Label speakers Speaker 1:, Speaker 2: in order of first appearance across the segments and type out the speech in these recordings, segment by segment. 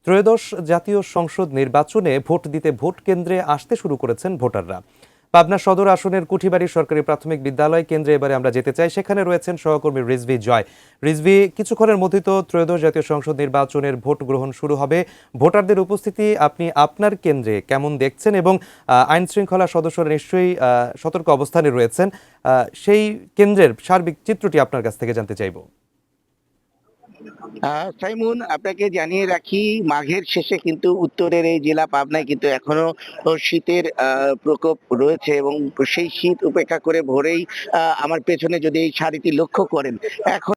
Speaker 1: ত্রয়োদশ জাতীয় সংসদ নির্বাচনে ভোট দিতে ভোট কেন্দ্রে আসতে শুরু করেছেন ভোটাররা। পাবনা সদর আসনের কুঠিবাড়ি সরকারি প্রাথমিক বিদ্যালয় কেন্দ্রে এবারে আমরা যেতে চাই। সেখানে রয়েছেন সহকর্মী রিজভী জয়। রিজভী, কিছুক্ষণের মধ্যেই তো ত্রয়োদশ জাতীয় সংসদ নির্বাচনের ভোট গ্রহণ শুরু হবে। ভোটারদের উপস্থিতি আপনি আপনার কেন্দ্রে কেমন দেখছেন এবং আইন শৃঙ্খলা সদস্যরা নিশ্চয়ই সতর্ক অবস্থানে রয়েছেন, সেই কেন্দ্রের সার্বিক চিত্রটি আপনার কাছ থেকে জানতে চাইব।
Speaker 2: সাইমুন, আপনাকে জানিয়ে রাখি, মাঘের শেষে কিন্তু উত্তরের এই জেলা পাবনায় কিন্তু এখনো শীতের প্রকোপ রয়েছে এবং সেই শীত উপেক্ষা করে ভোরেই আমার পেছনে যদি এই সারিটি লক্ষ্য করেন, এখন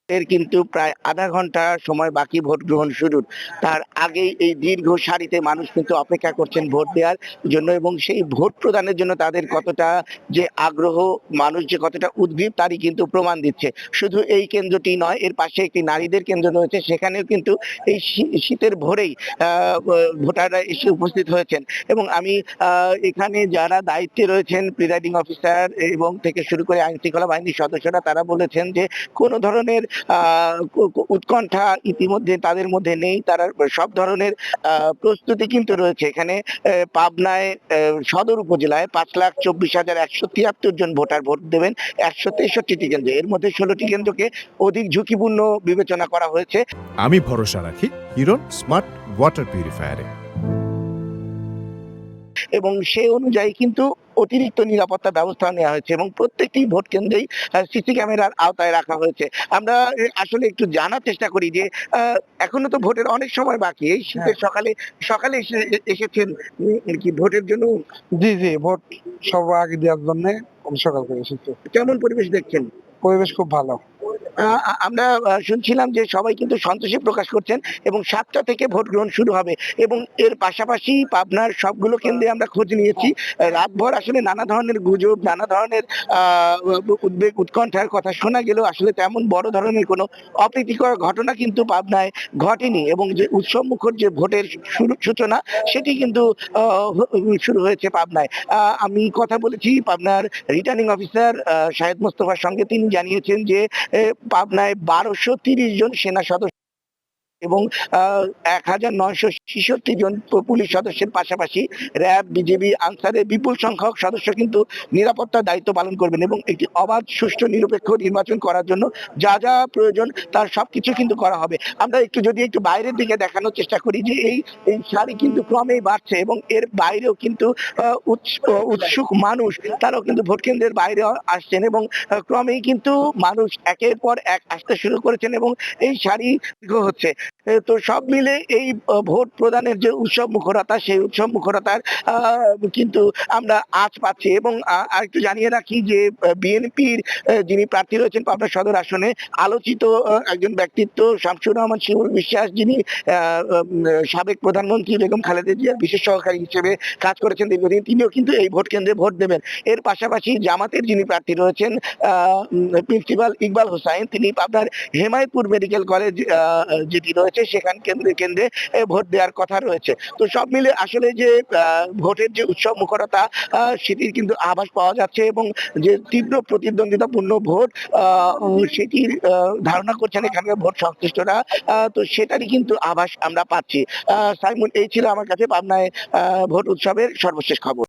Speaker 2: এর কিন্তু প্রায় আধা ঘন্টা সময় বাকি ভোট গ্রহণ শুরুর। তার আগেই এই দীর্ঘ সারিতে মানুষ কিন্তু অপেক্ষা করছেন ভোট দেওয়ার জন্য এবং সেই ভোট প্রদানের জন্য তাদের কতটা যে আগ্রহ, মানুষ যে কতটা উদ্গ্রীব তারই কিন্তু প্রমাণ দিচ্ছে। শুধু এই কেন্দ্রটি নয়, এর পাশে একটি নারীদের কেন্দ্র রয়েছে, সেখানেও কিন্তু এই শীতের ভোরেই ভোটাররা এসে উপস্থিত হয়েছেন এবং আমি এখানে যারা দায়িত্বে রয়েছেন, প্রিজাইডিং অফিসার এবং থেকে শুরু করে আইন শৃঙ্খলা বাহিনীর সদস্যরা, তারা বলেছেন যে কোনো ধরনের উৎকণ্ঠা ইতিমধ্যে তাদের মধ্যে নেই। তারা সব ধরনের প্রস্তুতি কিন্তু রয়েছে। এখানে পাবনায় সদর উপজেলায় 5,24,173 জন ভোটার ভোট দেবেন 163টি কেন্দ্রে। এর মধ্যে 16টি কেন্দ্রকে অধিক ঝুঁকিপূর্ণ বিবেচনা করা হয়েছে।
Speaker 3: আমি ভরসা রাখি হিরন স্মার্ট ওয়াটার পিউরিফায়ারে
Speaker 2: এবং সেই অনুযায়ী কিন্তু অতিরিক্ত নিরাপত্তা ব্যবস্থা নেওয়া হয়েছে এবং প্রত্যেকটি ভোট কেন্দ্রেই সিসি ক্যামেরার আওতায় রাখা হয়েছে। আমরা আসলে একটু জানার চেষ্টা করি যে এখনো তো ভোটের অনেক সময় বাকি। এই শীতের সকালে সকালে এসেছেন কি ভোটের জন্য?
Speaker 4: জি, জি, ভোট সবার আগে দেওয়ার জন্য আমি সকাল করে এসেছি।
Speaker 2: কেমন পরিবেশ দেখছেন?
Speaker 4: পরিবেশ খুব ভালো।
Speaker 2: আমরা শুনছিলাম যে সবাই কিন্তু সন্তোষী প্রকাশ করছেন এবং 7টা থেকে ভোট গ্রহণ শুরু হবে এবং এর পাশাপাশি পাবনার সবগুলো কেন্দ্রে আমরা খোঁজ নিয়েছি। রাতভর আসলে নানা ধরনের গুজব, নানা ধরনের উদ্বেগ, উৎকণ্ঠার কথা শোনা গেলেও আসলে তেমন বড় ধরনের কোনো অপ্রীতিকর ঘটনা কিন্তু পাবনায় ঘটেনি এবং যে উৎসব মুখর যে ভোটের সূচনা, সেটি কিন্তু শুরু হয়েছে পাবনায়। আমি কথা বলেছি পাবনার রিটার্নিং অফিসার শাহেদ মোস্তফার সঙ্গে। তিনি জানিয়েছেন যে পাবনায় 1230 জন সেনা সদস্য এবং 1966 জন পুলিশ সদস্যের পাশাপাশি র্যাব, বিজিবি, আনসারের বিপুল সংখ্যক সদস্য কিন্তু নিরাপত্তার দায়িত্ব পালন করবেন এবং একটি অবাধ, সুষ্ঠু, নিরপেক্ষ নির্বাচন করার জন্য যা যা প্রয়োজন তার সবকিছু কিন্তু করা হবে। আমরা একটু বাইরের দিকে দেখানোর চেষ্টা করি যে এই সারি কিন্তু ক্রমেই বাড়ছে এবং এর বাইরেও কিন্তু উৎসুক মানুষ, তারাও কিন্তু ভোট কেন্দ্রের বাইরে আসছেন এবং ক্রমেই কিন্তু মানুষ একের পর এক আসতে শুরু করেছেন এবং এই সারি দীর্ঘ হচ্ছে। তো সব মিলে এই ভোট প্রদানের যে উৎসব মুখরতা, সেই উৎসব মুখরতার কিন্তু আমরা আজ পাচ্ছি এবং আরেকটু জানিয়ে রাখি যে বিএনপির যিনি প্রার্থী রয়েছেন পাবনা সদর আসনে, আলোচিত একজন ব্যক্তিত্ব শামসুর রহমান শিমুল বিশ্বাস, যিনি সাবেক প্রধানমন্ত্রী বেগম খালেদা জিয়ার বিশেষ সহকারী হিসেবে কাজ করেছেন দীর্ঘদিন, তিনিও কিন্তু এই ভোট কেন্দ্রে ভোট দেবেন। এর পাশাপাশি জামাতের যিনি প্রার্থী রয়েছেন প্রিন্সিপাল ইকবাল হোসাইন, তিনি পাবনার হেমায়তপুর মেডিকেল কলেজ যেটি রয়েছে সেখান কেন্দ্রে ভোট দেওয়ার কথা রয়েছে। তো সব মিলে আসলে যে ভোটের যে উৎসব মুখরতা, সেটির কিন্তু আভাস পাওয়া যাচ্ছে এবং যে তীব্র প্রতিদ্বন্দ্বিতাপূর্ণ ভোট, সেটির ধারণা করছেন এখানকার ভোট সংশ্লিষ্টরা। তো সেটারই কিন্তু আভাস আমরা পাচ্ছি। সাইমুন, এই ছিল আমার কাছে পাবনায় ভোট উৎসবের সর্বশেষ খবর।